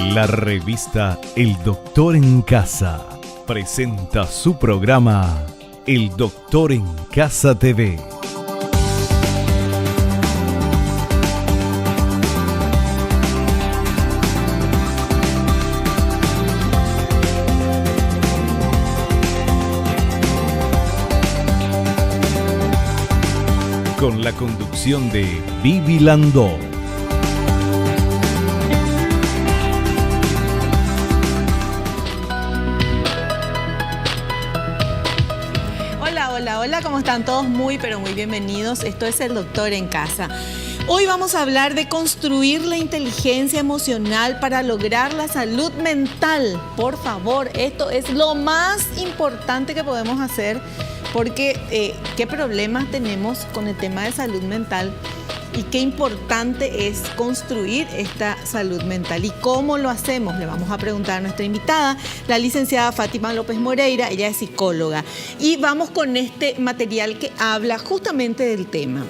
La revista El Doctor en Casa presenta su programa El Doctor en Casa TV. Con la conducción de Vivi Landó. Hola, ¿cómo están todos? Muy, pero muy bienvenidos. Esto es El Doctor en Casa. Hoy vamos a hablar de construir la inteligencia emocional para lograr la salud mental. Por favor, esto es lo más importante que podemos hacer porque qué problemas tenemos con el tema de salud mental y qué importante es construir esta salud mental. ¿Y cómo lo hacemos? Le vamos a preguntar a nuestra invitada, la licenciada Fátima López Moreira. Ella es psicóloga. Y vamos con este material que habla justamente del tema.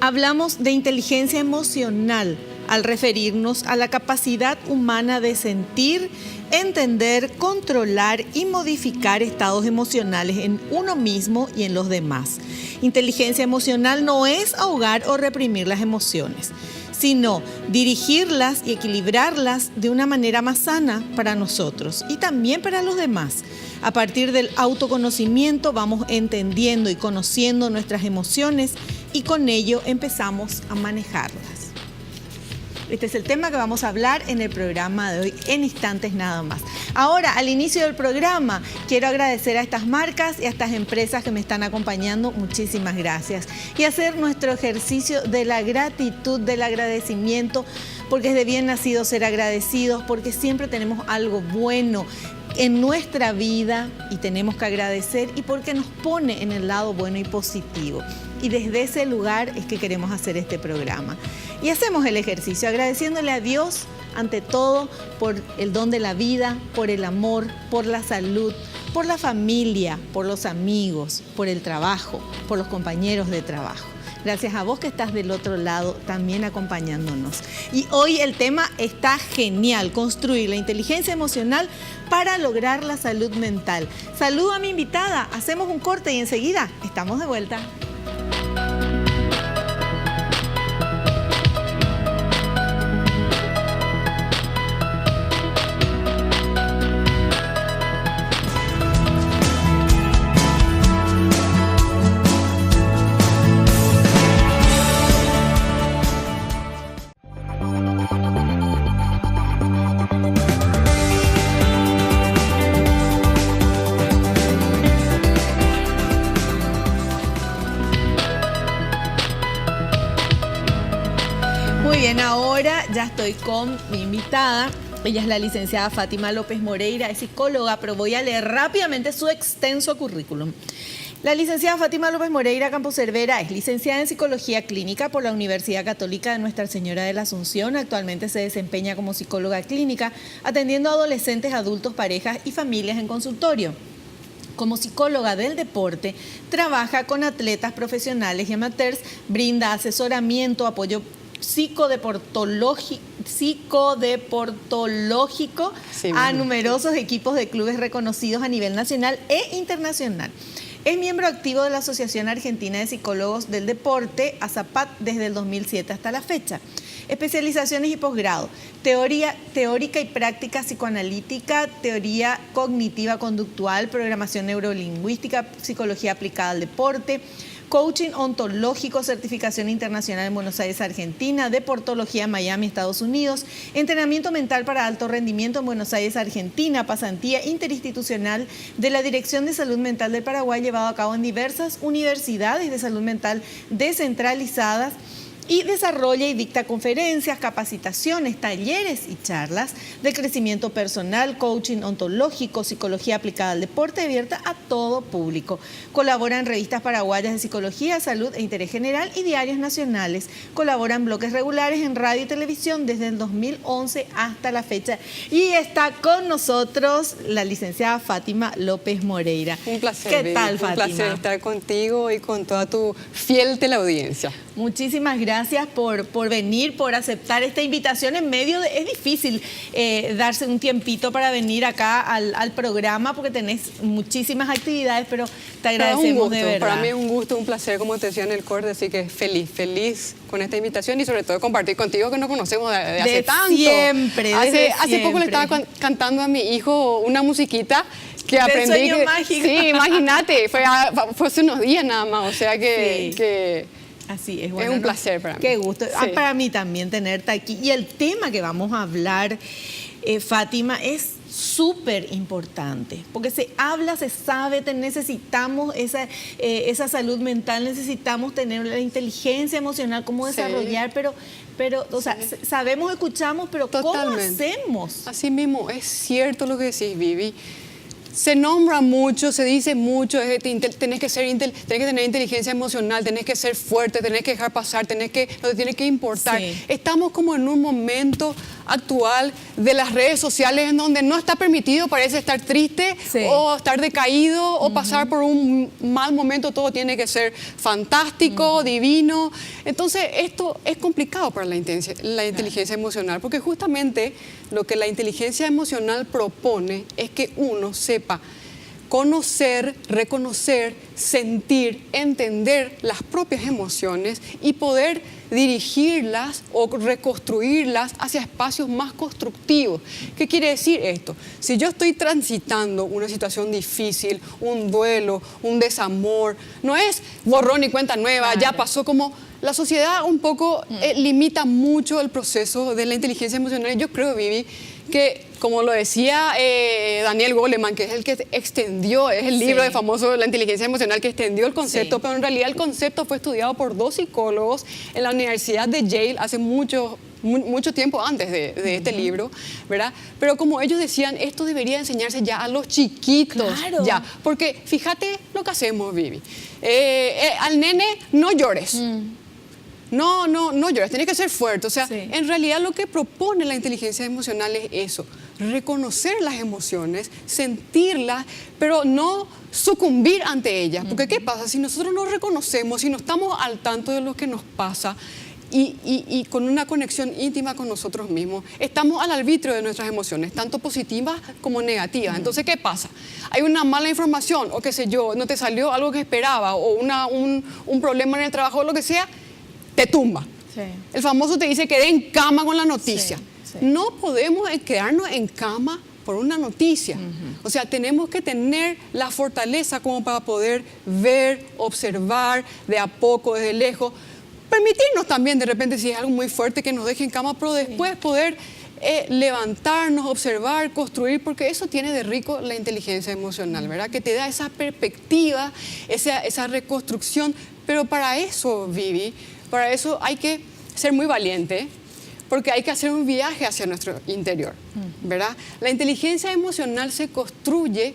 Hablamos de inteligencia emocional al referirnos a la capacidad humana de sentir, entender, controlar y modificar estados emocionales en uno mismo y en los demás. Inteligencia emocional no es ahogar o reprimir las emociones, sino dirigirlas y equilibrarlas de una manera más sana para nosotros y también para los demás. A partir del autoconocimiento vamos entendiendo y conociendo nuestras emociones y con ello empezamos a manejarlas. Este es el tema que vamos a hablar en el programa de hoy, en instantes nada más. Ahora, al inicio del programa, quiero agradecer a estas marcas y a estas empresas que me están acompañando. Muchísimas gracias. Y hacer nuestro ejercicio de la gratitud, del agradecimiento, porque es de bien nacido ser agradecidos, porque siempre tenemos algo bueno en nuestra vida y tenemos que agradecer y porque nos pone en el lado bueno y positivo. Y desde ese lugar es que queremos hacer este programa. Y hacemos el ejercicio agradeciéndole a Dios ante todo por el don de la vida, por el amor, por la salud, por la familia, por los amigos, por el trabajo, por los compañeros de trabajo. Gracias a vos que estás del otro lado también acompañándonos. Y hoy el tema está genial, construir la inteligencia emocional para lograr la salud mental. Saludo a mi invitada, hacemos un corte y enseguida estamos de vuelta. Ahora ya estoy con mi invitada. Ella es la licenciada Fátima López Moreira, es psicóloga, pero voy a leer rápidamente su extenso currículum. La licenciada Fátima López Moreira Campos Cervera es licenciada en Psicología Clínica por la Universidad Católica de Nuestra Señora de la Asunción. Actualmente se desempeña como psicóloga clínica, atendiendo a adolescentes, adultos, parejas y familias en consultorio. Como psicóloga del deporte, trabaja con atletas profesionales y amateurs, brinda asesoramiento, apoyo psicodeportológico a numerosos equipos de clubes reconocidos a nivel nacional e internacional. Es miembro activo de la Asociación Argentina de Psicólogos del Deporte, ASAPAT, desde el 2007 hasta la fecha. Especializaciones y posgrado, teórica y práctica psicoanalítica, teoría cognitiva conductual, programación neurolingüística, psicología aplicada al deporte, coaching ontológico, certificación internacional en Buenos Aires, Argentina, deportología en Miami, Estados Unidos, entrenamiento mental para alto rendimiento en Buenos Aires, Argentina, pasantía interinstitucional de la Dirección de Salud Mental del Paraguay, llevado a cabo en diversas universidades de salud mental descentralizadas, y desarrolla y dicta conferencias, capacitaciones, talleres y charlas de crecimiento personal, coaching ontológico, psicología aplicada al deporte, abierta a todo público. Colabora en revistas paraguayas de psicología, salud e interés general y diarios nacionales. Colabora en bloques regulares en radio y televisión desde el 2011 hasta la fecha. Y está con nosotros la licenciada Fátima López Moreira. Un placer, ¿Qué tal, Fátima? Un placer estar contigo y con toda tu fiel teleaudiencia. Muchísimas gracias. gracias por venir, por aceptar esta invitación en medio de... Es difícil darse un tiempito para venir acá al programa porque tenés muchísimas actividades, pero te agradecemos de verdad. Para mí es un gusto, un placer, como te decía en el corte, así que feliz con esta invitación y sobre todo compartir contigo que nos conocemos de hace tanto. Hace poco le estaba cantando a mi hijo una musiquita que aprendí. Sueño mágico. Sí, imagínate, fue hace unos días nada más, o sea que así es, bueno, es un placer para mí. Qué gusto. Sí. Para mí también tenerte aquí. Y el tema que vamos a hablar, Fátima, es súper importante, porque se habla, se sabe, necesitamos esa salud mental, necesitamos tener la inteligencia emocional, cómo desarrollar, pero o sea, sabemos, escuchamos, pero totalmente. ¿Cómo hacemos? Así mismo, es cierto lo que decís, Vivi. Se nombra mucho, se dice mucho, tenés que tener inteligencia emocional, tenés que ser fuerte, tenés que dejar pasar, no te tiene que importar. Sí. Estamos como en un momento actual de las redes sociales en donde no está permitido, parece, estar triste o estar decaído o pasar por un mal momento, todo tiene que ser fantástico, divino. Entonces esto es complicado para la inteligencia emocional, porque justamente lo que la inteligencia emocional propone es que uno sepa conocer, reconocer, sentir, entender las propias emociones y poder dirigirlas o reconstruirlas hacia espacios más constructivos. ¿Qué quiere decir esto? Si yo estoy transitando una situación difícil, un duelo, un desamor, no es borrón y cuenta nueva, claro. Ya pasó. Como la sociedad un poco limita mucho el proceso de la inteligencia emocional. Yo creo, Vivi, que como lo decía Daniel Goleman, que es el que extendió, es el libro de famoso La inteligencia emocional que extendió el concepto, pero en realidad el concepto fue estudiado por 2 psicólogos en la Universidad de Yale hace mucho tiempo antes de este libro, ¿verdad? Pero como ellos decían, esto debería enseñarse ya a los chiquitos, claro. Ya, porque fíjate lo que hacemos, Vivi. Al nene, no llores. No llores, tienes que ser fuerte. O sea, en realidad lo que propone la inteligencia emocional es eso, reconocer las emociones, sentirlas, pero no sucumbir ante ellas. Porque ¿qué pasa? Si nosotros no reconocemos, si no estamos al tanto de lo que nos pasa y con una conexión íntima con nosotros mismos, estamos al arbitrio de nuestras emociones, tanto positivas como negativas. Entonces, ¿qué pasa? Hay una mala información o qué sé yo, no te salió algo que esperaba o un problema en el trabajo o lo que sea, te tumba. Sí. El famoso te dice quedé en cama con la noticia. Sí. No podemos quedarnos en cama por una noticia. O sea, tenemos que tener la fortaleza como para poder ver, observar de a poco, desde lejos, permitirnos también de repente, si es algo muy fuerte, que nos deje en cama, pero después poder levantarnos, observar, construir, porque eso tiene de rico la inteligencia emocional, ¿verdad? Que te da esa perspectiva, esa reconstrucción, pero para eso, Vivi, para eso hay que ser muy valiente, porque hay que hacer un viaje hacia nuestro interior, ¿verdad? La inteligencia emocional se construye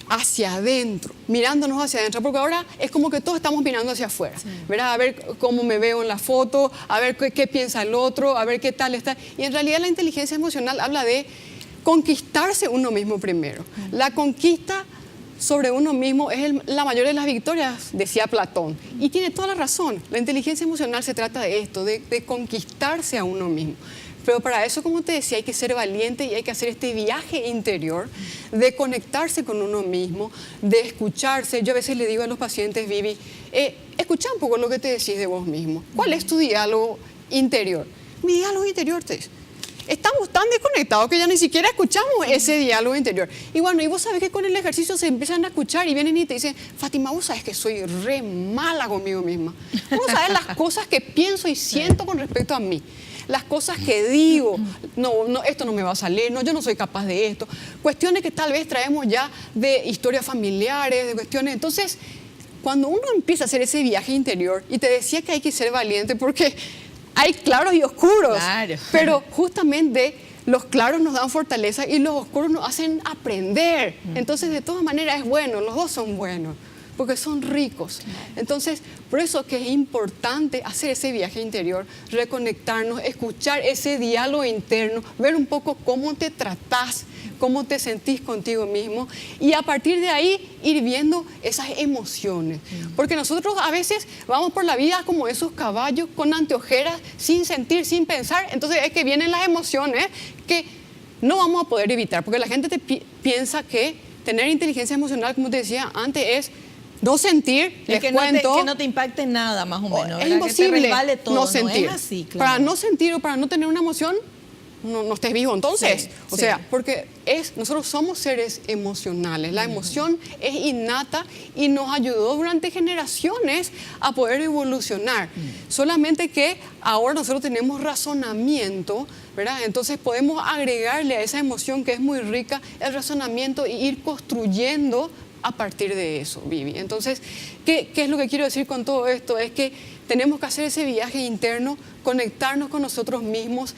hacia adentro, mirándonos hacia adentro, porque ahora es como que todos estamos mirando hacia afuera, ¿verdad? A ver cómo me veo en la foto, a ver qué piensa el otro, a ver qué tal está. Y en realidad la inteligencia emocional habla de conquistarse uno mismo primero. La conquista sobre uno mismo es la mayor de las victorias, decía Platón. Y tiene toda la razón. La inteligencia emocional se trata de esto, de conquistarse a uno mismo. Pero para eso, como te decía, hay que ser valiente y hay que hacer este viaje interior de conectarse con uno mismo, de escucharse. Yo a veces le digo a los pacientes, Vivi, escucha un poco lo que te decís de vos mismo. ¿Cuál es tu diálogo interior? Mi diálogo interior te dice. Estamos tan desconectados que ya ni siquiera escuchamos ese diálogo interior. Y bueno, y vos sabés que con el ejercicio se empiezan a escuchar y vienen y te dicen, Fátima, vos sabés que soy re mala conmigo misma. Vos sabés las cosas que pienso y siento con respecto a mí. Las cosas que digo, no, esto no me va a salir, no, yo no soy capaz de esto. Cuestiones que tal vez traemos ya de historias familiares, de cuestiones. Entonces, cuando uno empieza a hacer ese viaje interior, y te decía que hay que ser valiente porque hay claros y oscuros, claro. Pero justamente los claros nos dan fortaleza y los oscuros nos hacen aprender. Entonces, de todas maneras es bueno, los dos son buenos. porque son ricos. Entonces, por eso es que es importante hacer ese viaje interior, reconectarnos, escuchar ese diálogo interno, ver un poco cómo te tratás, cómo te sentís contigo mismo y a partir de ahí ir viendo esas emociones. Porque nosotros a veces vamos por la vida como esos caballos con anteojeras, sin sentir, sin pensar. Entonces es que vienen las emociones que no vamos a poder evitar, porque la gente piensa que tener inteligencia emocional, como te decía antes, es no sentir, les cuento. Que no te impacte nada, más o menos. Es ¿verdad? imposible que te resbale todo. no sentir. No es así, claro. Para no sentir o para no tener una emoción, no estés vivo entonces. Sí, o sí. sea, porque nosotros somos seres emocionales. La emoción es innata y nos ayudó durante generaciones a poder evolucionar. Solamente que ahora nosotros tenemos razonamiento, ¿verdad? Entonces podemos agregarle a esa emoción que es muy rica el razonamiento e ir construyendo a partir de eso, Vivi. Entonces, ¿qué es lo que quiero decir con todo esto? Es que tenemos que hacer ese viaje interno, conectarnos con nosotros mismos,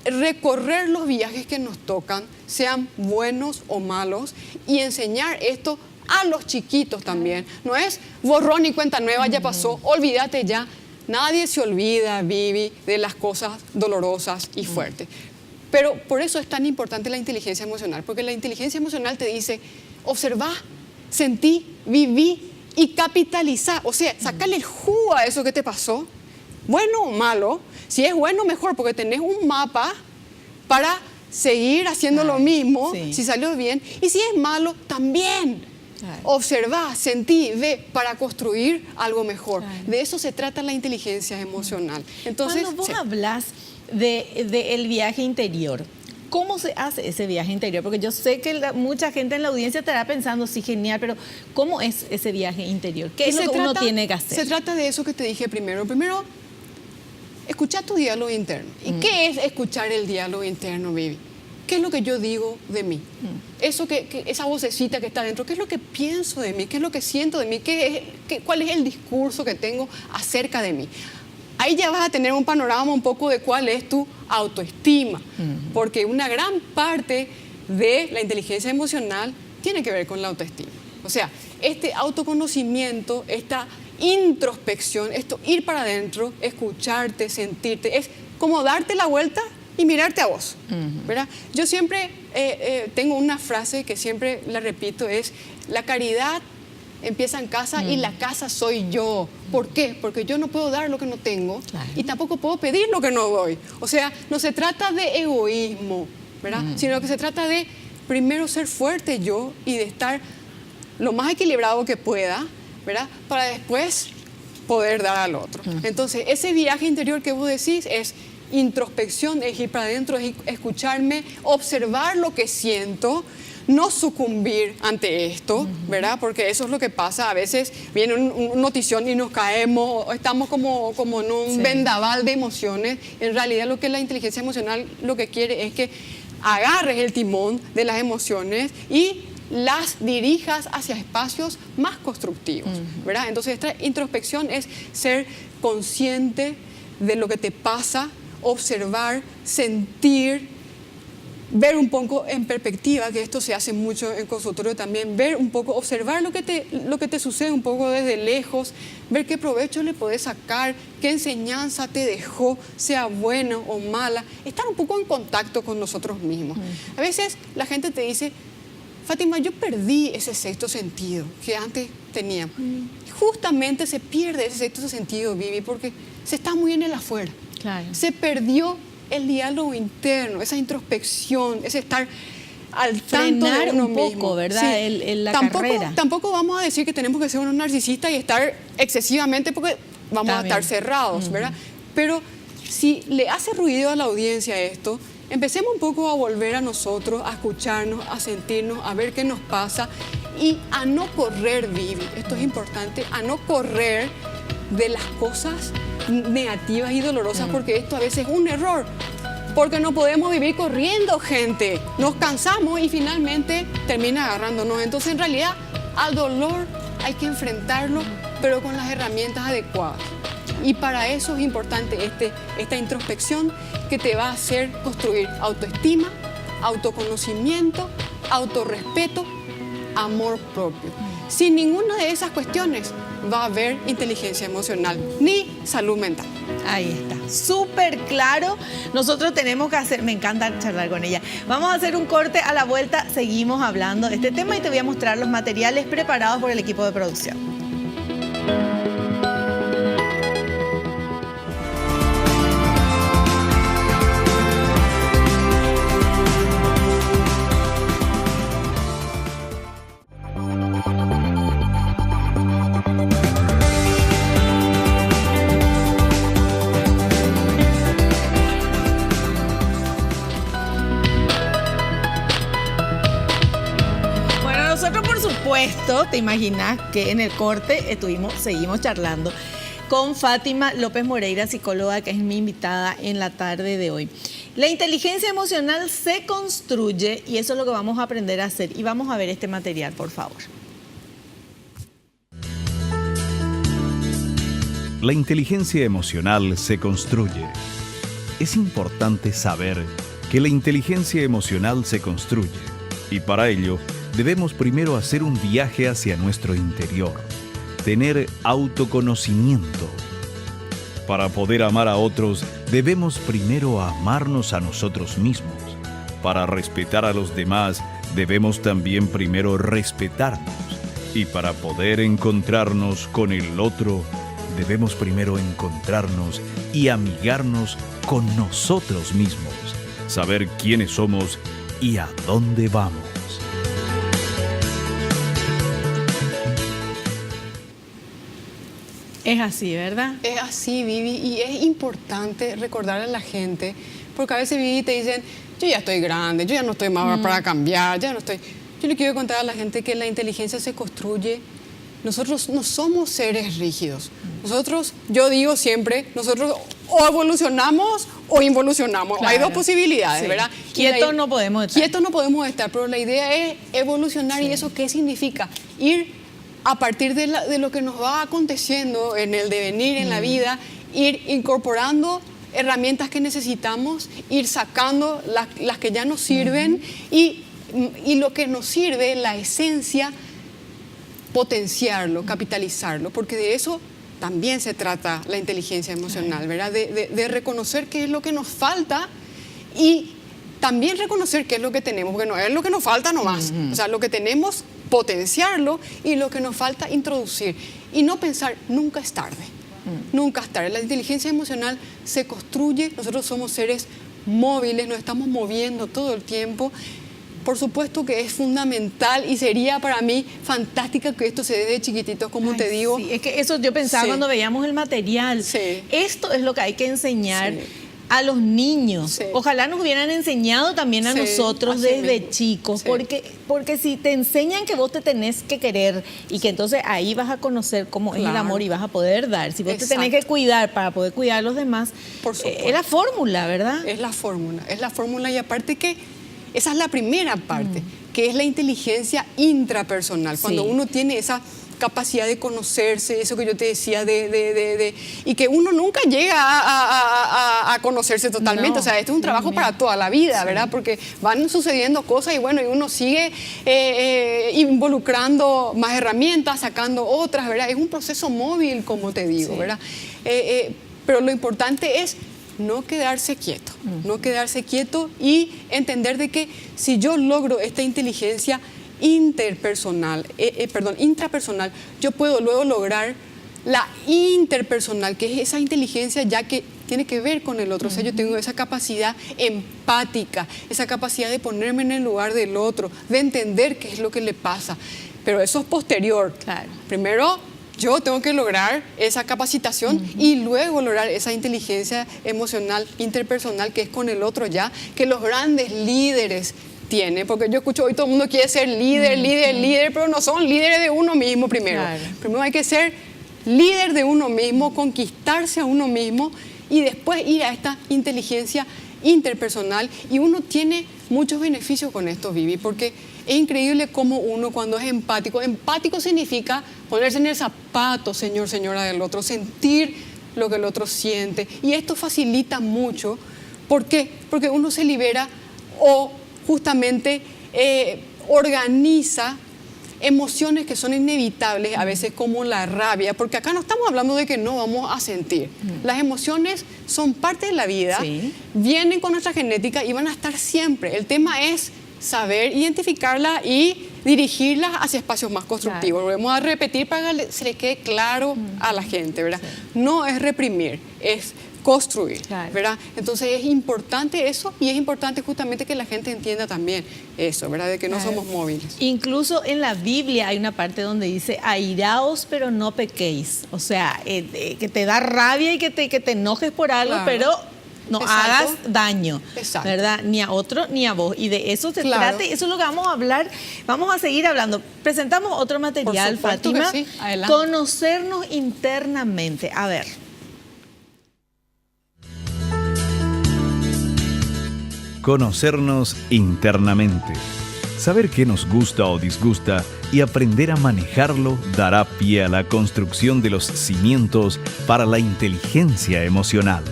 recorrer los viajes que nos tocan, sean buenos o malos, y enseñar esto a los chiquitos también. No es borrón y cuenta nueva, ya pasó, olvídate ya. Nadie se olvida, Vivi, de las cosas dolorosas y fuertes. Pero por eso es tan importante la inteligencia emocional, porque la inteligencia emocional te dice, observá, sentí, viví y capitalizá. O sea, sacarle el jugo a eso que te pasó, bueno o malo. Si es bueno, mejor, porque tenés un mapa para seguir haciendo lo mismo, sí. si salió bien. Y si es malo, también. Observá, sentí, ve, para construir algo mejor. De eso se trata la inteligencia emocional. Entonces, cuando vos hablas del viaje interior, ¿cómo se hace ese viaje interior? Porque yo sé que mucha gente en la audiencia estará pensando, sí, genial, pero ¿cómo es ese viaje interior? ¿Qué es lo que uno tiene que hacer? Se trata de eso que te dije primero. Primero, escuchar tu diálogo interno. ¿Y qué es escuchar el diálogo interno, Vivi? ¿Qué es lo que yo digo de mí? Eso esa vocecita que está dentro, ¿qué es lo que pienso de mí? ¿Qué es lo que siento de mí? ¿Cuál es el discurso que tengo acerca de mí? Ahí ya vas a tener un panorama un poco de cuál es tu autoestima, porque una gran parte de la inteligencia emocional tiene que ver con la autoestima. O sea, este autoconocimiento, esta introspección, esto ir para adentro, escucharte, sentirte, es como darte la vuelta y mirarte a vos, ¿verdad? Yo siempre tengo una frase que siempre la repito, es la caridad empieza en casa y la casa soy yo. ¿Por qué? Porque yo no puedo dar lo que no tengo y tampoco puedo pedir lo que no doy. O sea, no se trata de egoísmo, ¿verdad? Sino que se trata de primero ser fuerte yo y de estar lo más equilibrado que pueda, ¿verdad? Para después poder dar al otro. Entonces, ese viaje interior que vos decís es introspección, es ir para adentro, es escucharme, observar lo que siento, no sucumbir ante esto, ¿verdad? Porque eso es lo que pasa. A veces viene una notición y nos caemos, estamos como en un vendaval de emociones. En realidad lo que la inteligencia emocional lo que quiere es que agarres el timón de las emociones y las dirijas hacia espacios más constructivos, ¿verdad? Entonces esta introspección es ser consciente de lo que te pasa, observar, sentir, ver un poco en perspectiva, que esto se hace mucho en consultorio también, ver un poco, observar lo que te sucede un poco desde lejos, ver qué provecho le podés sacar, qué enseñanza te dejó, sea buena o mala, estar un poco en contacto con nosotros mismos. A veces la gente te dice, Fátima, yo perdí ese sexto sentido que antes tenía. Justamente se pierde ese sexto sentido, Vivi, porque se está muy en el afuera. Claro. Se perdió el diálogo interno, esa introspección, ese estar al tanto de uno un poco, mismo, ¿verdad? La carrera. Tampoco vamos a decir que tenemos que ser unos narcisistas y estar excesivamente, porque vamos a estar cerrados, ¿verdad? Pero si le hace ruido a la audiencia esto, empecemos un poco a volver a nosotros, a escucharnos, a sentirnos, a ver qué nos pasa y a no correr, Vivi, esto es importante, a no correr de las cosas negativas y dolorosas, porque esto a veces es un error, porque no podemos vivir corriendo, gente, nos cansamos y finalmente termina agarrándonos. Entonces en realidad al dolor hay que enfrentarlo, pero con las herramientas adecuadas, y para eso es importante esta introspección que te va a hacer construir autoestima, autoconocimiento, autorrespeto amor propio. Sin ninguna de esas cuestiones va a haber inteligencia emocional ni salud mental. Ahí está, súper claro. Nosotros tenemos que hacer, me encanta charlar con ella. Vamos a hacer un corte, a la vuelta seguimos hablando de este tema y te voy a mostrar los materiales preparados por el equipo de producción. Te imaginas que en el corte seguimos charlando con Fátima López Moreira, psicóloga, que es mi invitada en la tarde de hoy. La inteligencia emocional se construye y eso es lo que vamos a aprender a hacer. Y vamos a ver este material, por favor. La inteligencia emocional se construye. Es importante saber que la inteligencia emocional se construye y para ello debemos primero hacer un viaje hacia nuestro interior, tener autoconocimiento. Para poder amar a otros, debemos primero amarnos a nosotros mismos. Para respetar a los demás, debemos también primero respetarnos. Y para poder encontrarnos con el otro, debemos primero encontrarnos y amigarnos con nosotros mismos, saber quiénes somos y a dónde vamos. Es así, ¿verdad? Es así, Vivi, y es importante recordarle a la gente, porque a veces, Vivi, te dicen, yo ya estoy grande, yo ya no estoy más para cambiar, ya no estoy... Yo le quiero contar a la gente que la inteligencia se construye. Nosotros no somos seres rígidos. Nosotros, yo digo siempre, nosotros o evolucionamos o involucionamos. Claro. Hay dos posibilidades, sí, ¿verdad? Quietos no podemos estar. Quietos no podemos estar, pero la idea es evolucionar. Sí. ¿Y eso qué significa? Ir a partir de lo que nos va aconteciendo en el devenir, en la vida, ir incorporando herramientas que necesitamos, ir sacando las que ya nos sirven y lo que nos sirve, la esencia, potenciarlo, capitalizarlo, porque de eso también se trata la inteligencia emocional, ¿verdad? De reconocer qué es lo que nos falta y también reconocer qué es lo que tenemos, porque no es lo que nos falta nomás. O sea, lo que tenemos, potenciarlo, y lo que nos falta, introducir. Y no pensar, nunca es tarde. Nunca es tarde. La inteligencia emocional se construye, nosotros somos seres móviles, nos estamos moviendo todo el tiempo. Por supuesto que es fundamental y sería para mí fantástica que esto se dé de chiquititos, como te digo. Sí, es que eso yo pensaba cuando veíamos el material. Sí. Esto es lo que hay que enseñar a los niños. Sí. Ojalá nos hubieran enseñado también a nosotros desde chicos, porque si te enseñan que vos te tenés que querer y que entonces ahí vas a conocer cómo es el amor y vas a poder dar. Si vos te tenés que cuidar para poder cuidar a los demás, es la fórmula, ¿verdad? Es la fórmula y aparte que esa es la primera parte, que es la inteligencia intrapersonal. Cuando uno tiene esa capacidad de conocerse, eso que yo te decía, y que uno nunca llega a conocerse totalmente. No, o sea, esto es un trabajo para toda la vida, ¿verdad? Porque van sucediendo cosas y bueno, y uno sigue involucrando más herramientas, sacando otras, ¿verdad? Es un proceso móvil, como te digo, ¿verdad? Pero lo importante es no quedarse quieto, no quedarse quieto y entender de que si yo logro esta inteligencia intrapersonal, yo puedo luego lograr la interpersonal, que es esa inteligencia ya que tiene que ver con el otro. O sea, yo tengo esa capacidad empática, esa capacidad de ponerme en el lugar del otro, de entender qué es lo que le pasa. Pero eso es posterior. Claro. Primero, yo tengo que lograr esa capacitación y luego lograr esa inteligencia emocional interpersonal que es con el otro ya, que los grandes líderes tienen, porque yo escucho hoy todo el mundo quiere ser líder, pero no son líderes de uno mismo primero. Claro. Primero hay que ser líder de uno mismo, conquistarse a uno mismo y después ir a esta inteligencia interpersonal. Y uno tiene muchos beneficios con esto, Vivi, porque es increíble cómo uno cuando es empático, empático significa ponerse en el zapato, señor, señora, del otro, sentir lo que el otro siente. Y esto facilita mucho. ¿Por qué? Porque uno se libera o justamente organiza emociones que son inevitables, a veces como la rabia, porque acá no estamos hablando de que no vamos a sentir. Las emociones son parte de la vida, vienen con nuestra genética y van a estar siempre. El tema es saber identificarlas y dirigirlas hacia espacios más constructivos. Volvemos a repetir para que se le quede claro a la gente, ¿verdad? No es reprimir, es construir, ¿verdad? Entonces es importante eso y es importante justamente que la gente entienda también eso, ¿verdad? De que no somos móviles. Incluso en la Biblia hay una parte donde dice, airaos pero no pequéis. O sea, que te da rabia y que te enojes por algo, pero no hagas daño, ¿verdad? Ni a otro ni a vos. Y de eso se trata, y eso es lo que vamos a hablar. Vamos a seguir hablando. Presentamos otro material, Fátima. Sí. Conocernos internamente. A ver. Conocernos internamente. Saber qué nos gusta o disgusta y aprender a manejarlo dará pie a la construcción de los cimientos para la inteligencia emocional.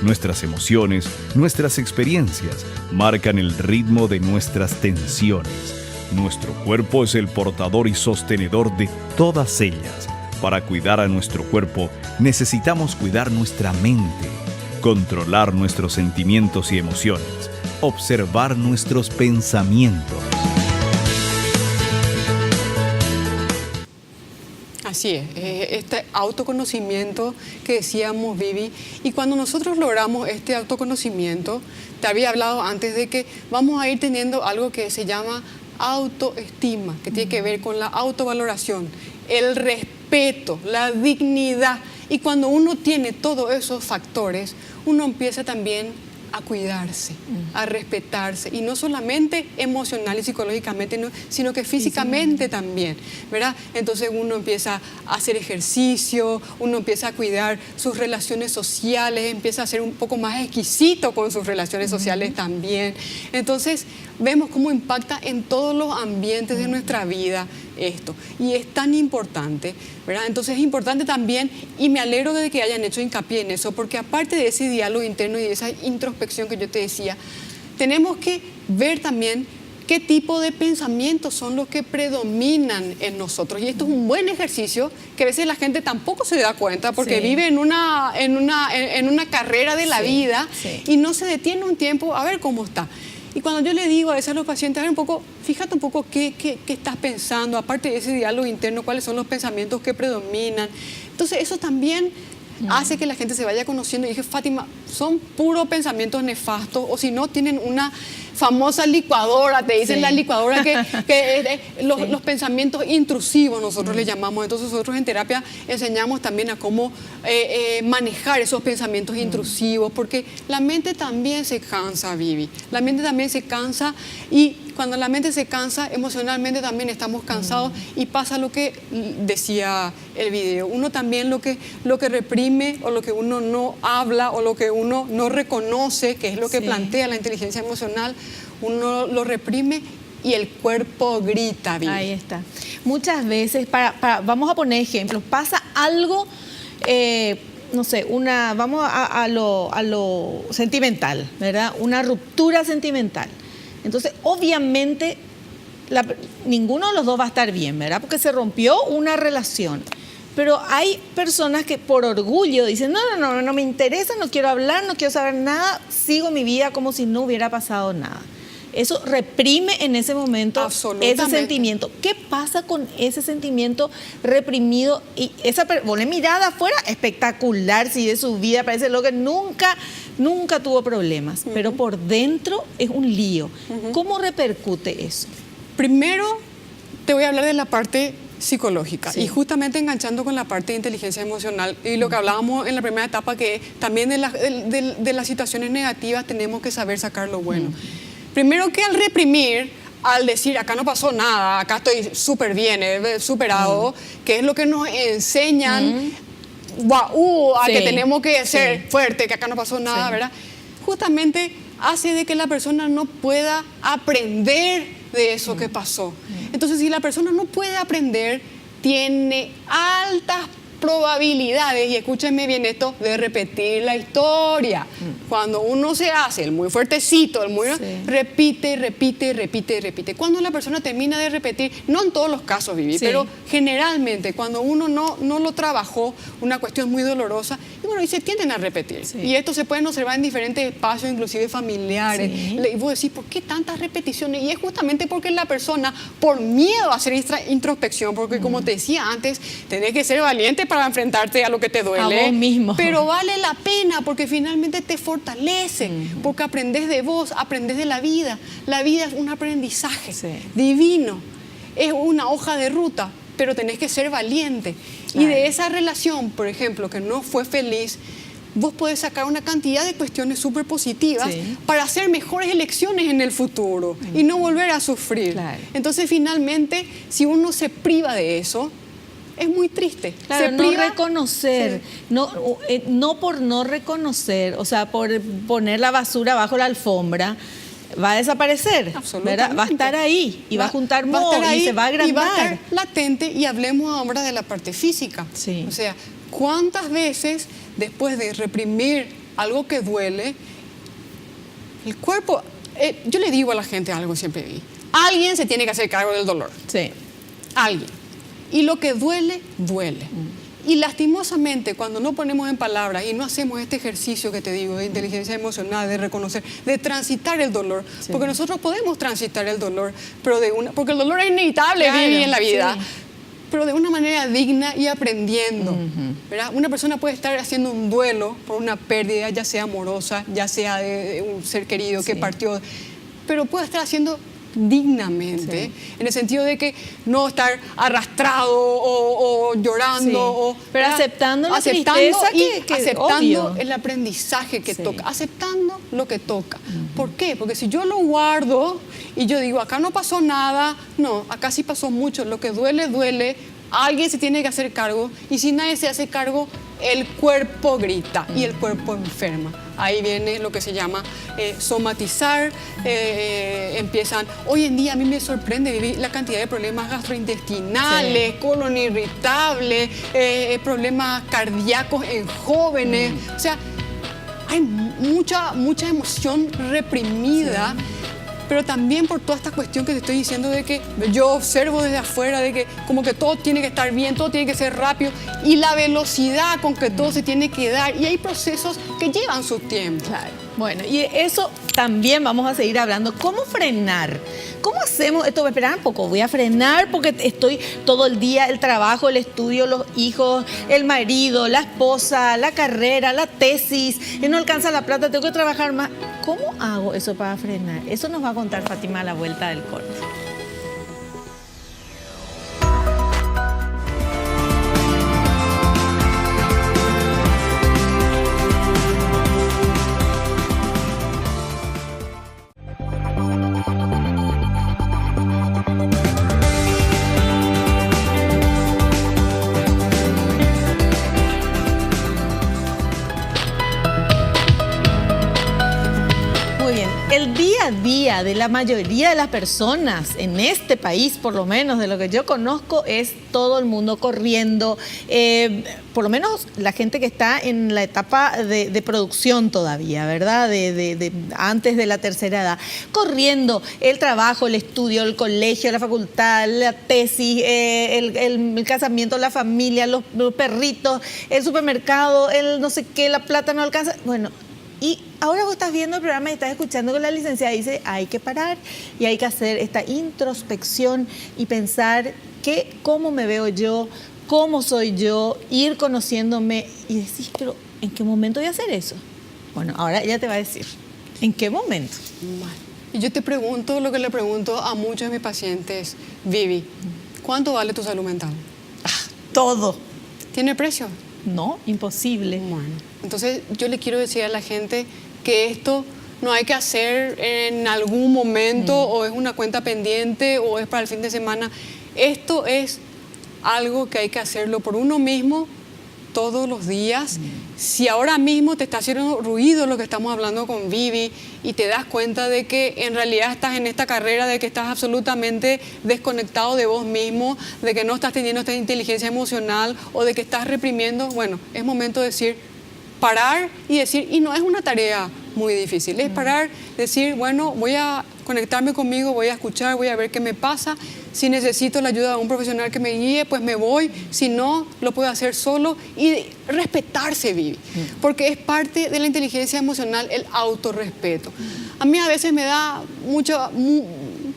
Nuestras emociones, nuestras experiencias, marcan el ritmo de nuestras tensiones. Nuestro cuerpo es el portador y sostenedor de todas ellas. Para cuidar a nuestro cuerpo, necesitamos cuidar nuestra mente, controlar nuestros sentimientos y emociones, observar nuestros pensamientos. Así es, este autoconocimiento que decíamos, Vivi, y cuando nosotros logramos este autoconocimiento, te había hablado antes de que vamos a ir teniendo algo que se llama autoestima, que tiene que ver con la autovaloración, el respeto, la dignidad. Y cuando uno tiene todos esos factores, uno empieza también a cuidarse, a respetarse, y no solamente emocional y psicológicamente, sino que físicamente también, ¿verdad? Entonces uno empieza a hacer ejercicio, uno empieza a cuidar sus relaciones sociales, empieza a ser un poco más exquisito con sus relaciones sociales también. Entonces vemos cómo impacta en todos los ambientes de nuestra vida esto, y es tan importante, ¿verdad? Entonces es importante también, y me alegro de que hayan hecho hincapié en eso, porque aparte de ese diálogo interno y de esa introspección que yo te decía, tenemos que ver también qué tipo de pensamientos son los que predominan en nosotros. Y esto es un buen ejercicio que a veces la gente tampoco se da cuenta porque vive en una carrera de la vida y no se detiene un tiempo a ver cómo está. Y cuando yo le digo a veces a los pacientes, a ver un poco, fíjate un poco qué estás pensando, aparte de ese diálogo interno, cuáles son los pensamientos que predominan. Entonces eso también hace que la gente se vaya conociendo. Y dije, Fátima, son puros pensamientos nefastos, o si no, tienen una famosa licuadora, te dicen la licuadora, los pensamientos intrusivos nosotros le llamamos. Entonces nosotros en terapia enseñamos también a cómo manejar esos pensamientos intrusivos, porque la mente también se cansa, Vivi. La mente también se cansa, y cuando la mente se cansa, emocionalmente también estamos cansados, y pasa lo que decía el video. Uno también lo que reprime, o lo que uno no habla, o lo que uno no reconoce, que es lo que plantea la inteligencia emocional, uno lo reprime y el cuerpo grita, Vivi. Ahí está. Muchas veces, vamos a poner ejemplos, pasa algo, no sé, vamos a lo sentimental, ¿verdad? Una ruptura sentimental. Entonces, obviamente, ninguno de los dos va a estar bien, ¿verdad? Porque se rompió una relación. Pero hay personas que por orgullo dicen, no me interesa, no quiero hablar, no quiero saber nada, sigo mi vida como si no hubiera pasado nada. Eso reprime en ese momento ese sentimiento. ¿Qué pasa con ese sentimiento reprimido? Y esa mirada afuera, espectacular, si de su vida parece lo que nunca tuvo problemas, pero por dentro es un lío. ¿Cómo repercute eso? Primero, te voy a hablar de la parte psicológica, y justamente enganchando con la parte de inteligencia emocional y lo que hablábamos en la primera etapa, que también de las situaciones negativas tenemos que saber sacar lo bueno. Primero, que al reprimir, al decir acá no pasó nada, acá estoy súper bien, he superado, que es lo que nos enseñan a que tenemos que ser fuertes, que acá no pasó nada, ¿verdad? Justamente hace de que la persona no pueda aprender de eso que pasó. Entonces, si la persona no puede aprender, tiene altas probabilidades, y escúchenme bien esto, de repetir la historia. Cuando uno se hace el muy fuertecito, el muy... Sí. repite, repite, repite, repite. Cuando la persona termina de repetir, no en todos los casos, Vivi, Sí. pero generalmente cuando uno no lo trabajó, una cuestión muy dolorosa, y bueno, y se tienden a repetir. Sí. Y esto se pueden observar en diferentes espacios, inclusive familiares. Sí. Y vos decís, ¿por qué tantas repeticiones? Y es justamente porque la persona, por miedo a hacer introspección, porque como te decía antes, tenés que ser valiente para enfrentarte a lo que te duele. A vos mismo. Pero vale la pena porque finalmente te fortalece, porque aprendes de vos, aprendes de la vida. La vida es un aprendizaje Sí. divino, es una hoja de ruta, pero tenés que ser valiente. Y Claro. de esa relación, por ejemplo, que no fue feliz, vos podés sacar una cantidad de cuestiones súper positivas Sí. para hacer mejores elecciones en el futuro y no volver a sufrir. Claro. Entonces, finalmente, si uno se priva de eso, es muy triste. Claro, Se no priva- reconocer, no por no reconocer, o sea, por poner la basura bajo la alfombra, va a desaparecer, Absolutamente. ¿verdad? Va a estar ahí y va a juntar va a moho estar ahí y se va a agrandar. y va a estar latente. Y hablemos ahora de la parte física. Sí. O sea, ¿cuántas veces después de reprimir algo que duele, el cuerpo... yo le digo a la gente algo siempre, vi. Alguien se tiene que hacer cargo del dolor. Sí. Alguien. Y lo que duele, duele. Y lastimosamente, cuando no ponemos en palabras y no hacemos este ejercicio que te digo de inteligencia emocional, de reconocer, de transitar el dolor, Sí. porque nosotros podemos transitar el dolor, pero porque el dolor es inevitable, Claro, Vivi, en la vida, sí. pero de una manera digna y aprendiendo. ¿Verdad? Una persona puede estar haciendo un duelo por una pérdida, ya sea amorosa, ya sea de un ser querido que Sí. partió, pero puede estar haciendo dignamente, Sí. en el sentido de que no estar arrastrado o llorando, Sí. o, Pero ¿verdad? aceptando la Aceptando tristeza y que aceptando obvio. el aprendizaje que Sí. toca, aceptando lo que toca. ¿Por qué? Porque si yo lo guardo y yo digo, acá no pasó nada, no, acá sí pasó mucho, lo que duele, duele, alguien se tiene que hacer cargo, y si nadie se hace cargo, el cuerpo grita y el cuerpo enferma. Ahí viene lo que se llama somatizar. Empiezan, hoy en día a mí me sorprende vivir la cantidad de problemas gastrointestinales, Sí. colon irritable, problemas cardíacos en jóvenes. O sea, hay mucha emoción reprimida. Pero también por toda esta cuestión que te estoy diciendo de que yo observo desde afuera, de que como que todo tiene que estar bien, todo tiene que ser rápido, y la velocidad con que todo se tiene que dar, y hay procesos que llevan su tiempo. Claro. Bueno, y eso también vamos a seguir hablando. ¿Cómo frenar? ¿Cómo hacemos esto? Esperar un poco, voy a frenar porque estoy todo el día, el trabajo, el estudio, los hijos, el marido, la esposa, la carrera, la tesis, no alcanza la plata, tengo que trabajar más. ¿Cómo hago eso para frenar? Eso nos va a contar Fátima a la vuelta del corte. Muy bien, el día a día de la mayoría de las personas en este país, por lo menos de lo que yo conozco, es todo el mundo corriendo, por lo menos la gente que está en la etapa de producción todavía, ¿verdad? Antes de la tercera edad, corriendo el trabajo, el estudio, el colegio, la facultad, la tesis, el casamiento, la familia, los perritos, el supermercado, el no sé qué, la plata no alcanza. Bueno, y ahora vos estás viendo el programa y estás escuchando que la licenciada dice hay que parar y hay que hacer esta introspección y pensar cómo me veo yo, cómo soy yo, ir conociéndome y decís, pero ¿en qué momento voy a hacer eso? Bueno, ahora ella te va a decir, ¿en qué momento? Y yo te pregunto lo que le pregunto a muchos de mis pacientes, Vivi, ¿cuánto vale tu salud mental? Todo. ¿Tiene precio? No, imposible. Bueno, entonces yo le quiero decir a la gente que esto no hay que hacer en algún momento o es una cuenta pendiente o es para el fin de semana. Esto es algo que hay que hacerlo por uno mismo todos los días. Si ahora mismo te está haciendo ruido lo que estamos hablando con Vivi y te das cuenta de que en realidad estás en esta carrera, de que estás absolutamente desconectado de vos mismo, de que no estás teniendo esta inteligencia emocional o de que estás reprimiendo, bueno, es momento de decir, parar y decir, y no es una tarea muy difícil, es parar, decir, bueno, voy a conectarme conmigo, voy a escuchar, voy a ver qué me pasa. Si necesito la ayuda de un profesional que me guíe, pues me voy. Si no, lo puedo hacer solo. Y respetarse, Vivi. Porque es parte de la inteligencia emocional el autorrespeto. A mí a veces me da mucho,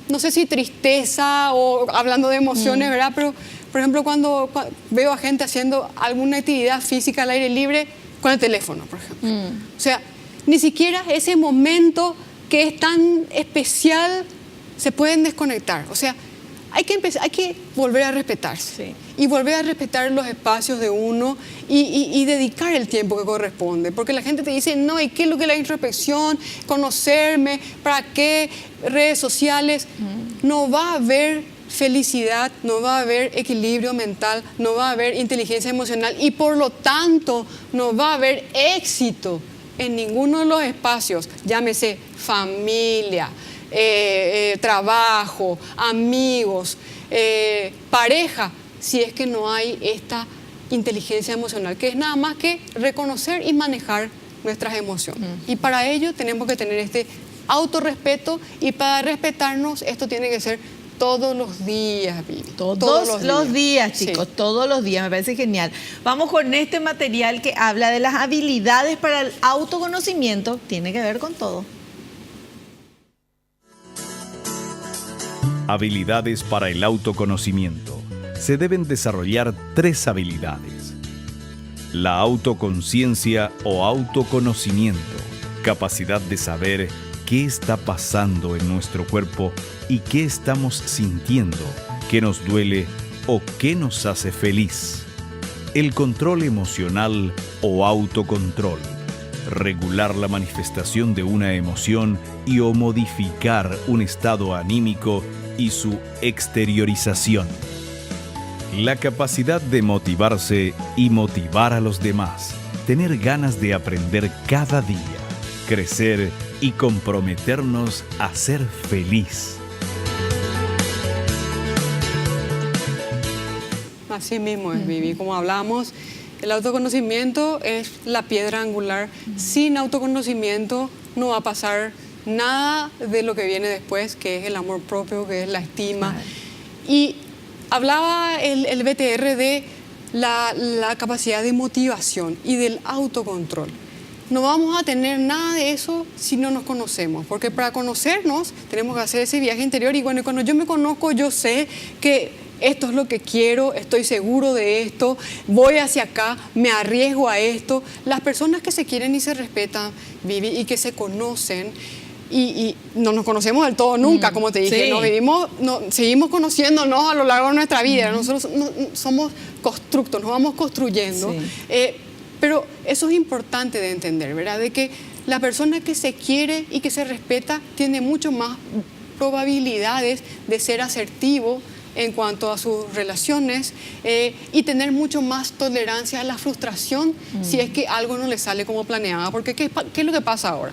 no sé si tristeza o hablando de emociones, ¿verdad? Pero, por ejemplo, cuando veo a gente haciendo alguna actividad física al aire libre con el teléfono, por ejemplo. O sea, ni siquiera ese momento que es tan especial se pueden desconectar. O sea, hay que volver a respetarse. Sí. Y volver a respetar los espacios de uno y dedicar el tiempo que corresponde. Porque la gente te dice, no, ¿y qué es lo que es la introspección? Conocerme, ¿para qué? Redes sociales. No va a haber felicidad, no va a haber equilibrio mental, no va a haber inteligencia emocional y por lo tanto no va a haber éxito en ninguno de los espacios, llámese familia, trabajo, amigos, pareja, si es que no hay esta inteligencia emocional, que es nada más que reconocer y manejar nuestras emociones. Y para ello tenemos que tener este autorrespeto y para respetarnos esto tiene que ser todos los días, Vivi. Todos los días, chicos, Sí. todos los días, me parece genial. Vamos con este material que habla de las habilidades para el autoconocimiento, tiene que ver con todo. Habilidades para el autoconocimiento. Se deben desarrollar 3 habilidades. La autoconciencia o autoconocimiento, capacidad de saber qué está pasando en nuestro cuerpo y qué estamos sintiendo, qué nos duele o qué nos hace feliz. El control emocional o autocontrol, regular la manifestación de una emoción y o modificar un estado anímico y su exteriorización. La capacidad de motivarse y motivar a los demás, tener ganas de aprender cada día, crecer y comprometernos a ser feliz. Así mismo es, Vivi. Como hablamos, el autoconocimiento es la piedra angular. Sin autoconocimiento no va a pasar nada de lo que viene después, que es el amor propio, que es la estima. Claro. Y hablaba el BTR de la capacidad de motivación y del autocontrol. No vamos a tener nada de eso si no nos conocemos, porque para conocernos tenemos que hacer ese viaje interior y bueno, cuando yo me conozco yo sé que esto es lo que quiero, estoy seguro de esto, voy hacia acá, me arriesgo a esto. Las personas que se quieren y se respetan, Vivi, y que se conocen, y no nos conocemos del todo nunca, como te dije, Sí. seguimos conociéndonos a lo largo de nuestra vida, nosotros somos constructos, nos vamos construyendo. Sí. Pero eso es importante de entender, ¿verdad? De que la persona que se quiere y que se respeta tiene mucho más probabilidades de ser asertivo en cuanto a sus relaciones y tener mucho más tolerancia a la frustración si es que algo no le sale como planeaba. Porque ¿qué es lo que pasa ahora?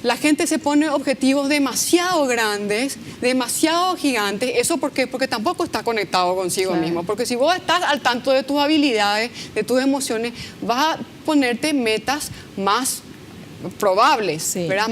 La gente se pone objetivos demasiado grandes, demasiado gigantes. ¿Eso por qué? Porque tampoco está conectado consigo Claro. mismo. Porque si vos estás al tanto de tus habilidades, de tus emociones, vas a ponerte metas más probables, Sí. ¿verdad?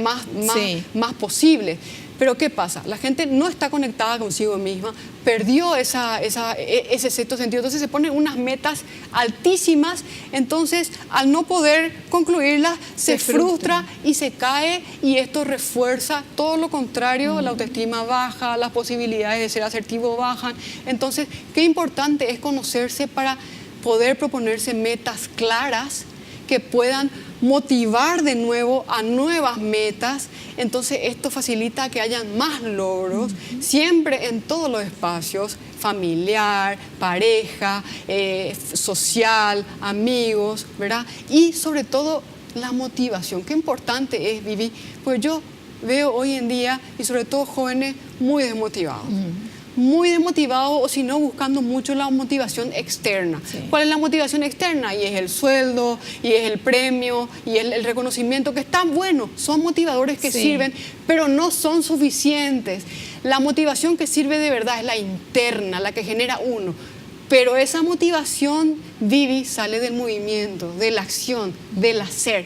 Sí. Más posibles. Pero ¿qué pasa? La gente no está conectada consigo misma, perdió ese sexto sentido, entonces se ponen unas metas altísimas, entonces al no poder concluirlas se frustra y se cae y esto refuerza todo lo contrario, la autoestima baja, las posibilidades de ser asertivo bajan. Entonces, qué importante es conocerse para poder proponerse metas claras que puedan motivar de nuevo a nuevas metas. Entonces esto facilita que hayan más logros, siempre en todos los espacios, familiar, pareja, social, amigos, ¿verdad? Y sobre todo la motivación. Qué importante es, Vivi, pues yo veo hoy en día, y sobre todo jóvenes, muy desmotivados. muy desmotivados o si no buscando mucho la motivación externa. Sí. ¿Cuál es la motivación externa? Y es el sueldo, y es el premio, y es el reconocimiento, que están buenos, son motivadores que Sí. sirven, pero no son suficientes. La motivación que sirve de verdad es la interna, la que genera uno. Pero esa motivación, Vivi, sale del movimiento, de la acción, del hacer.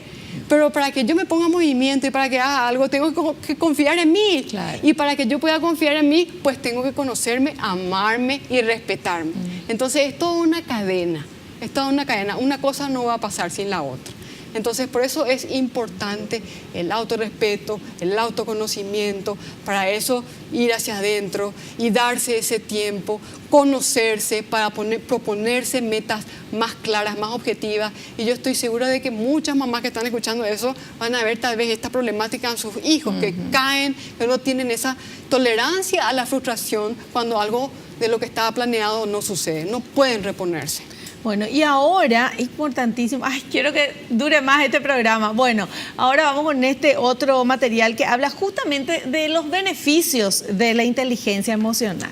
Pero para que yo me ponga en movimiento y para que haga algo, tengo que confiar en mí. Claro. Y para que yo pueda confiar en mí, pues tengo que conocerme, amarme y respetarme. Entonces es toda una cadena, es toda una cadena. Una cosa no va a pasar sin la otra. Entonces, por eso es importante el autorrespeto, el autoconocimiento, para eso ir hacia adentro y darse ese tiempo, conocerse para proponerse metas más claras, más objetivas. Y yo estoy segura de que muchas mamás que están escuchando eso van a ver tal vez esta problemática en sus hijos, que caen, pero no tienen esa tolerancia a la frustración cuando algo de lo que estaba planeado no sucede, no pueden reponerse. Bueno, y ahora, importantísimo, ay, quiero que dure más este programa. Bueno, ahora vamos con este otro material que habla justamente de los beneficios de la inteligencia emocional.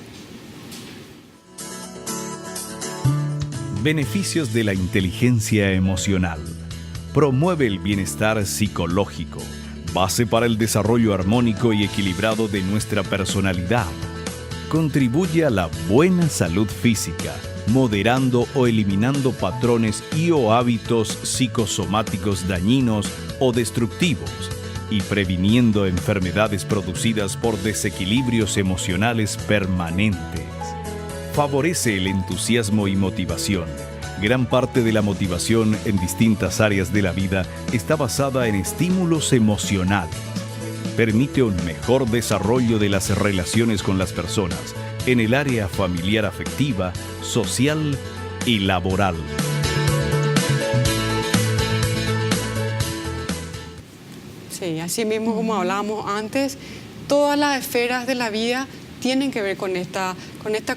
Beneficios de la inteligencia emocional. Promueve el bienestar psicológico, base para el desarrollo armónico y equilibrado de nuestra personalidad. Contribuye a la buena salud física, moderando o eliminando patrones y o hábitos psicosomáticos dañinos o destructivos y previniendo enfermedades producidas por desequilibrios emocionales permanentes. Favorece el entusiasmo y motivación. Gran parte de la motivación en distintas áreas de la vida está basada en estímulos emocionales. Permite un mejor desarrollo de las relaciones con las personas en el área familiar, afectiva, social y laboral. Sí, así mismo como hablábamos antes, todas las esferas de la vida tienen que ver con esta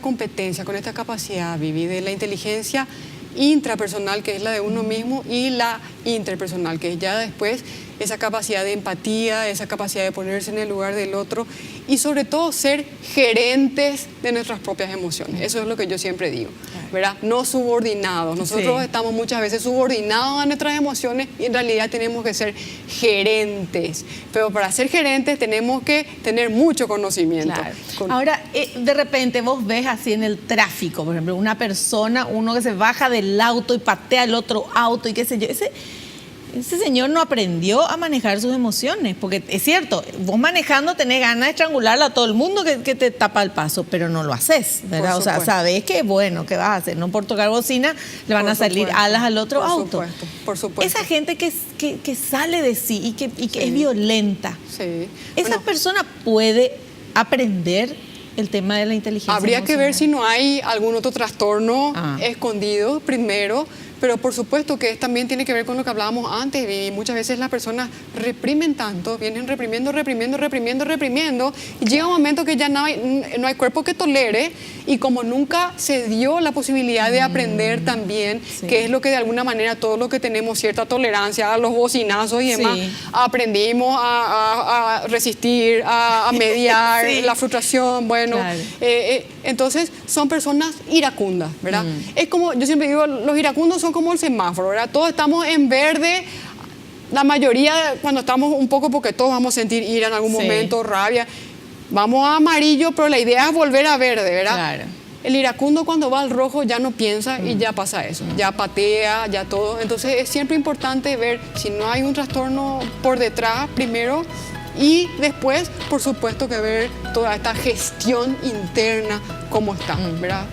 competencia, con esta capacidad, Vivi, de la inteligencia intrapersonal, que es la de uno mismo, y la interpersonal, que es ya después esa capacidad de empatía, esa capacidad de ponerse en el lugar del otro y sobre todo ser gerentes de nuestras propias emociones. Eso es lo que yo siempre digo, ¿verdad? No subordinados. Nosotros estamos muchas veces subordinados a nuestras emociones y en realidad tenemos que ser gerentes. Pero para ser gerentes tenemos que tener mucho conocimiento. Claro. Ahora, de repente vos ves así en el tráfico, por ejemplo, una persona, uno que se baja del auto y patea el otro auto y qué sé yo, ese señor no aprendió a manejar sus emociones, porque es cierto, vos manejando tenés ganas de estrangularle a todo el mundo que te tapa el paso, pero no lo haces, ¿verdad? O sea, sabés que bueno, ¿qué vas a hacer? No por tocar bocina le van a salir alas al otro auto. Por supuesto. Esa gente que sale de sí y que es violenta, esa persona puede aprender el tema de la inteligencia Habría emocional. que ver si no hay algún otro trastorno escondido primero, pero por supuesto que también tiene que ver con lo que hablábamos antes, y muchas veces las personas reprimen tanto, vienen reprimiendo, y llega un momento que ya no hay cuerpo que tolere, y como nunca se dio la posibilidad de aprender también, que es lo que de alguna manera todo lo que tenemos cierta tolerancia a los bocinazos y demás, aprendimos a resistir, a mediar la frustración, bueno, entonces son personas iracundas, ¿verdad? Es como, yo siempre digo, los iracundos son como el semáforo, ¿verdad? Todos estamos en verde, la mayoría cuando estamos un poco, porque todos vamos a sentir ira en algún momento, rabia, vamos a amarillo, pero la idea es volver a verde, ¿verdad? Claro. El iracundo cuando va al rojo ya no piensa y ya pasa eso, ya patea, ya todo. Entonces es siempre importante ver si no hay un trastorno por detrás primero y después, por supuesto, que ver toda esta gestión interna, cómo está, ¿verdad?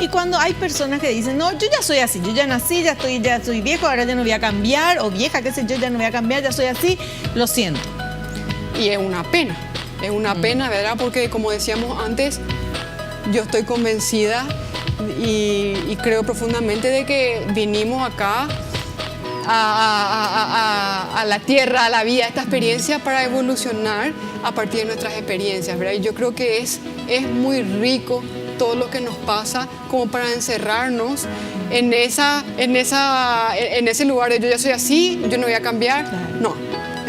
Y cuando hay personas que dicen, no, yo ya soy así, yo ya nací, ya soy viejo, ahora ya no voy a cambiar, o vieja, qué sé yo, ya no voy a cambiar, ya soy así, lo siento. Y es una pena, ¿verdad? Porque como decíamos antes, yo estoy convencida y creo profundamente de que vinimos acá a la tierra, a la vida, a esta experiencia para evolucionar a partir de nuestras experiencias, ¿verdad? Y yo creo que es muy rico todo lo que nos pasa como para encerrarnos en ese lugar de yo ya soy así, yo no voy a cambiar. No,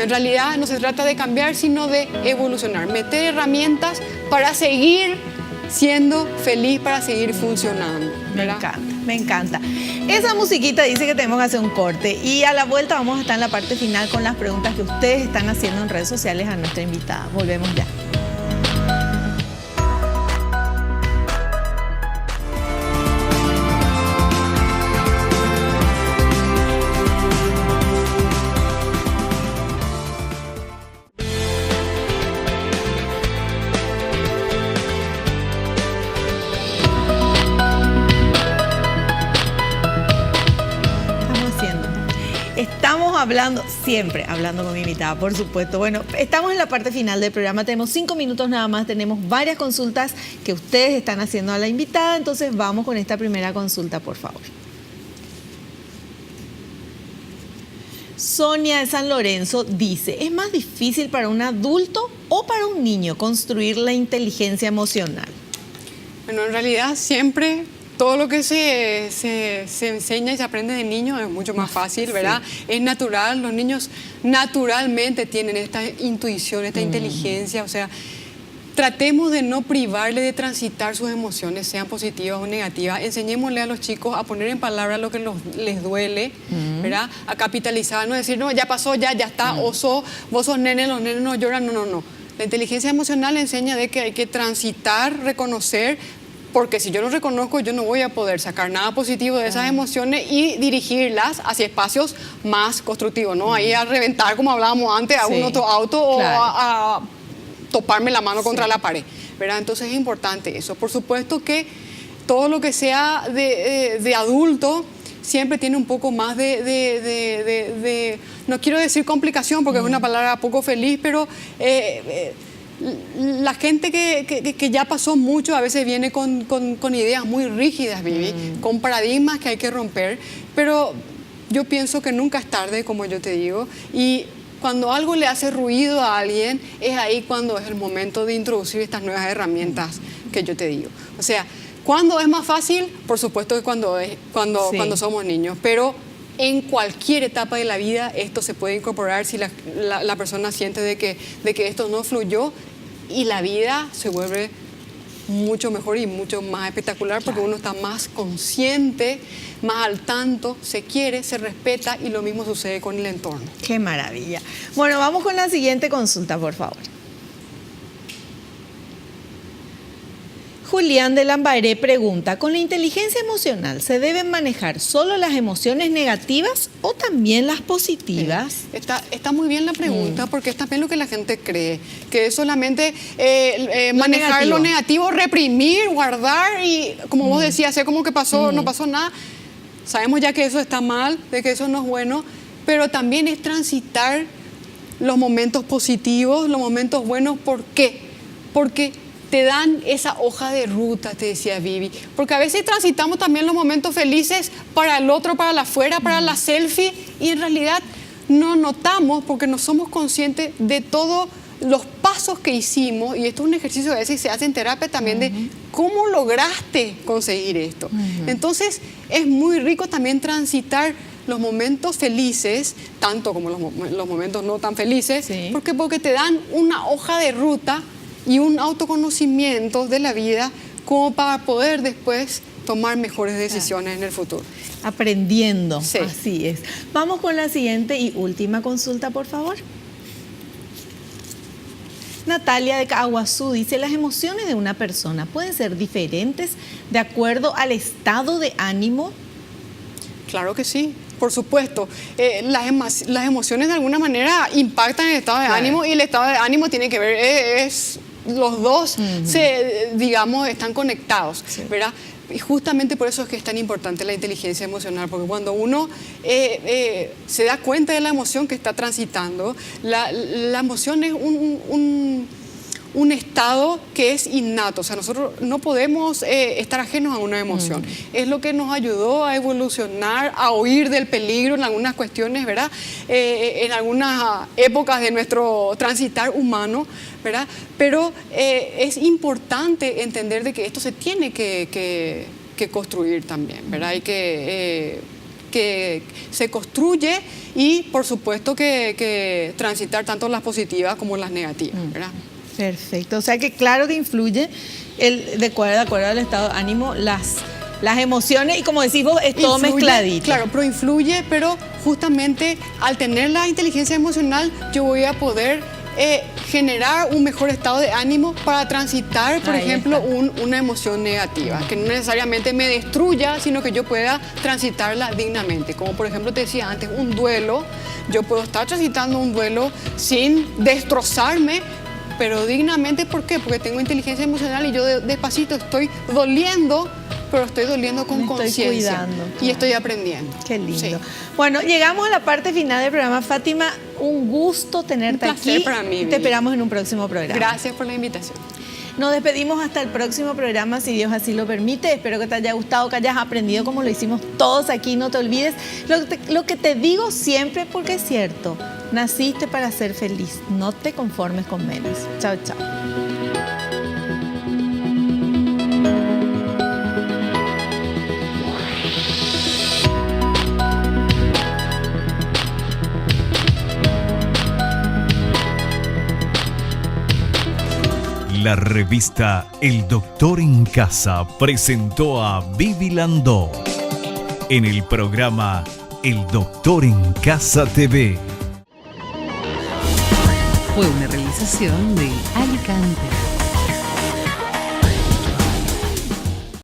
en realidad no se trata de cambiar, sino de evolucionar, meter herramientas para seguir siendo feliz para seguir funcionando. Me ¿verdad? encanta, me encanta. Esa musiquita dice que tenemos que hacer un corte y a la vuelta vamos a estar en la parte final con las preguntas que ustedes están haciendo en redes sociales a nuestra invitada. Volvemos ya. Estamos hablando, siempre hablando con mi invitada, por supuesto. Bueno, estamos en la parte final del programa, tenemos 5 minutos nada más, tenemos varias consultas que ustedes están haciendo a la invitada, entonces vamos con esta primera consulta, por favor. Sonia de San Lorenzo dice, ¿es más difícil para un adulto o para un niño construir la inteligencia emocional? Bueno, en realidad siempre todo lo que se enseña y se aprende de niños es mucho más fácil, ¿verdad? Sí. Es natural, los niños naturalmente tienen esta intuición, esta inteligencia, o sea, tratemos de no privarle de transitar sus emociones, sean positivas o negativas. Enseñémosle a los chicos a poner en palabras lo que les duele, ¿verdad? A capitalizar, no decir, no, ya pasó, ya está, vos sos nene, los nenes no lloran, no. La inteligencia emocional enseña de que hay que transitar, reconocer, porque si yo no reconozco, yo no voy a poder sacar nada positivo de esas emociones y dirigirlas hacia espacios más constructivos, ¿no? Ahí a reventar, como hablábamos antes, a un otro auto o a toparme la mano contra la pared, ¿verdad? Entonces es importante eso. Por supuesto que todo lo que sea de adulto siempre tiene un poco más no quiero decir complicación porque es una palabra poco feliz, pero la gente que ya pasó mucho a veces viene con ideas muy rígidas, Vivi, con paradigmas que hay que romper, pero yo pienso que nunca es tarde, como yo te digo, y cuando algo le hace ruido a alguien, es ahí cuando es el momento de introducir estas nuevas herramientas que yo te digo. O sea, ¿cuándo es más fácil? Por supuesto que cuando somos niños, pero en cualquier etapa de la vida esto se puede incorporar si la persona siente de que esto no fluyó, y la vida se vuelve mucho mejor y mucho más espectacular porque uno está más consciente, más al tanto, se quiere, se respeta y lo mismo sucede con el entorno. ¡Qué maravilla! Bueno, vamos con la siguiente consulta, por favor. Julián de Lambaré pregunta, ¿con la inteligencia emocional se deben manejar solo las emociones negativas o también las positivas? Está muy bien la pregunta porque es también lo que la gente cree, que es solamente manejar lo negativo, reprimir, guardar y, como vos decías, hacer como que pasó, no pasó nada. Sabemos ya que eso está mal, de que eso no es bueno, pero también es transitar los momentos positivos, los momentos buenos. ¿Por qué? Porque te dan esa hoja de ruta, te decía Vivi. Porque a veces transitamos también los momentos felices para el otro, para la afuera, para la selfie, y en realidad no notamos porque no somos conscientes de todos los pasos que hicimos, y esto es un ejercicio que a veces se hace en terapia también de cómo lograste conseguir esto. Entonces es muy rico también transitar los momentos felices, tanto como los momentos no tan felices, porque te dan una hoja de ruta y un autoconocimiento de la vida como para poder después tomar mejores decisiones en el futuro. Aprendiendo, así es. Vamos con la siguiente y última consulta, por favor. Natalia de Caguazú dice, ¿las emociones de una persona pueden ser diferentes de acuerdo al estado de ánimo? Claro que sí. Por supuesto, las emociones de alguna manera impactan el estado de ánimo, y el estado de ánimo tiene que ver, los dos, digamos, están conectados, ¿verdad? Y justamente por eso es que es tan importante la inteligencia emocional, porque cuando uno se da cuenta de la emoción que está transitando, la emoción es un estado que es innato, o sea, nosotros no podemos estar ajenos a una emoción. Es lo que nos ayudó a evolucionar, a huir del peligro en algunas cuestiones, ¿verdad? En algunas épocas de nuestro transitar humano, ¿verdad? Pero es importante entender de que esto se tiene que construir también, ¿verdad? Y que se construye, y por supuesto que transitar tanto las positivas como las negativas, ¿verdad? Perfecto. O sea que claro que influye de acuerdo al estado de ánimo, las emociones y como decís vos, es todo mezcladito. Claro, pero influye, pero justamente al tener la inteligencia emocional yo voy a poder generar un mejor estado de ánimo para transitar, por ejemplo, una emoción negativa, que no necesariamente me destruya, sino que yo pueda transitarla dignamente. Como por ejemplo te decía antes, un duelo, yo puedo estar transitando un duelo sin destrozarme, pero dignamente. ¿Por qué? Porque tengo inteligencia emocional y yo despacito estoy doliendo, pero estoy doliendo con conciencia y estoy aprendiendo. Qué lindo. Sí. Bueno, llegamos a la parte final del programa. Fátima, un gusto tenerte aquí. Un placer para mí. Te esperamos en un próximo programa. Gracias por la invitación. Nos despedimos hasta el próximo programa, si Dios así lo permite. Espero que te haya gustado, que hayas aprendido como lo hicimos todos aquí. No te olvides lo que te digo siempre, porque es cierto. Naciste para ser feliz. No te conformes con menos. Chao, chao. La revista El Doctor en Casa presentó a Vivi Landó en el programa El Doctor en Casa TV. Fue una realización de Alicante.